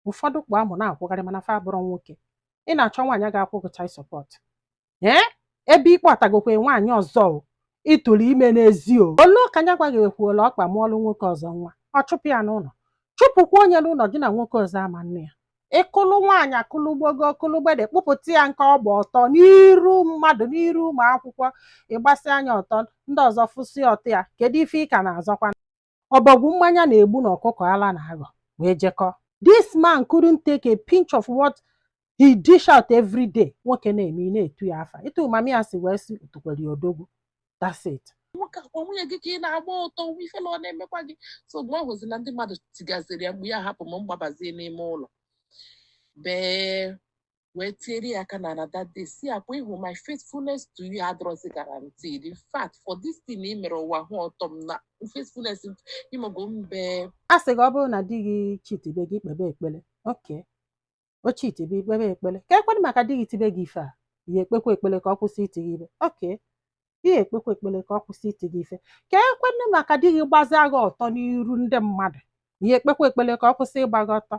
ụfọdụ kpụ amụ na-akwụgharị mana fa abụrụ nwoke. Ị na-achọ nwaanyị ga-akwụ gị child support ebe ikpe atagokwe nwaanyị ọzọ ịtụrụ ime n'ezi olu ka nya gwa ga-ekwuola ọkpa mụọlụ nwoke ọzọ nwa, ọ chụpụ ya n'ụlọ, chụpụkwa onye n'ụlọ gị na nwoke ọzọ ama nne ya. Ịkụlụ nwaanyị akụlụgbogo kụlụgbede kpụpụta ya nke ọgba ọtọ n'iru mmadụ n'iru ụmụ akwụkwọ, ịgbasi anya ọtọ ndị ọzọ fụsị ọtọ ya, kedu ife ị ka na-azọkwa? Ọbọgwụ mmanya na-egbu na ọkụkọ ala na-aghọ wee jekọ. This man couldn't take a pinch of what he dish out every day. Nwoke na-eme na-etu ya afa ịtụ mami ya si wee si utukwere ya odogwu. That's it. Nwoke akwa nwunye gị ka ị na-agba ụtọ ifele ọ na-emekwa gị. So mgbe ahụzi na ndị mmadụ tigaziri ya mgbe ya hapụ m mgbabazie n'ime ụlọ bee wee tiere ya aka na that day si akwa ịhụ my faithfulness to you adrozi guaranteed. In fact for this thing ị mere ụwa hụ ọtọ m na faithfulness ịmago mbe. A sị gị ọ bụrụ na di gị chitibe gị kpebe ekpere, oke o chitibe ikpebe ekpere, ka ekwenụ maka di gị tibe gị ife a, ihe ekpekwa ekpere ka ọ kwụsị iti gị ibe, oke ihe ekpekwa ekpere ka ọ kwụsị iti gị ife. Ka ekwenụ maka di gị gbazia gị ọtọ n'iru ndị mmadụ, ihe ekpekwa ekpere ka ọ kwụsị ịgba gị ọtọ,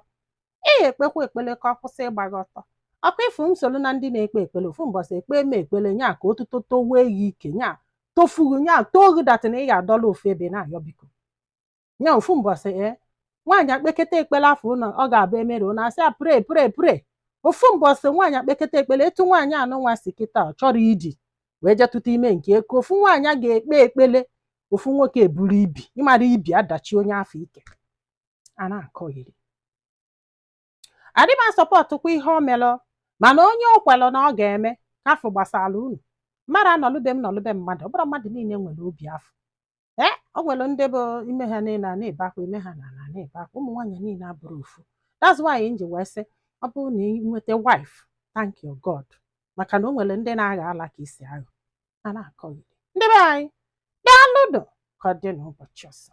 ihe ekpekwa ekpere ka ọ kwụsị ịgba gị ọtọ. Ọkwa ịfụ nsogbu na ndị na-ekpe ekpere ofu mbọsị ekpe eme ekpere nya ka otuto towe gị ike nya tofugu nya togu datị na ị ga-adọla ofu ebe na-ayọ biko nya ofu mbọsị nwaanyị akpekete ekpere afọ ụlọ ọ ga-abụ emere ụlọ asị a pre ofu mbọsị nwaanyị akpekete ekpere etu nwaanyị anụ nwa si kịta ọ chọrọ iji wee jetụta ime nke eko ofu nwaanyị ga-ekpe ekpere ofu nwoke eburu ibi ịmara ibi adachi onye afọ ike a na-akọghịrị. Adịm asọpọtụkwa ihe o melụ mana onye o kwelụ na ọ ga-eme ka afọ gbasara unu mmadụ anọlụbe m nọlụbe mmadụ ọ bụrụ mmadụ niile nwere obi afọ o nwere ndị bụ ime ha niile na-ebe akwa ime ha na-ebe akwa ụmụ nwaanyị niile abụrụ ofu. That's why nji wee sị ọ bụrụ na ị nweta wife thank your God maka na o nwere ndị na-agha ala ka isi aghọ a na-akọghịrị. Ndị be anyị daalụnụ ka ọ dị n'ụbọchị ọzọ.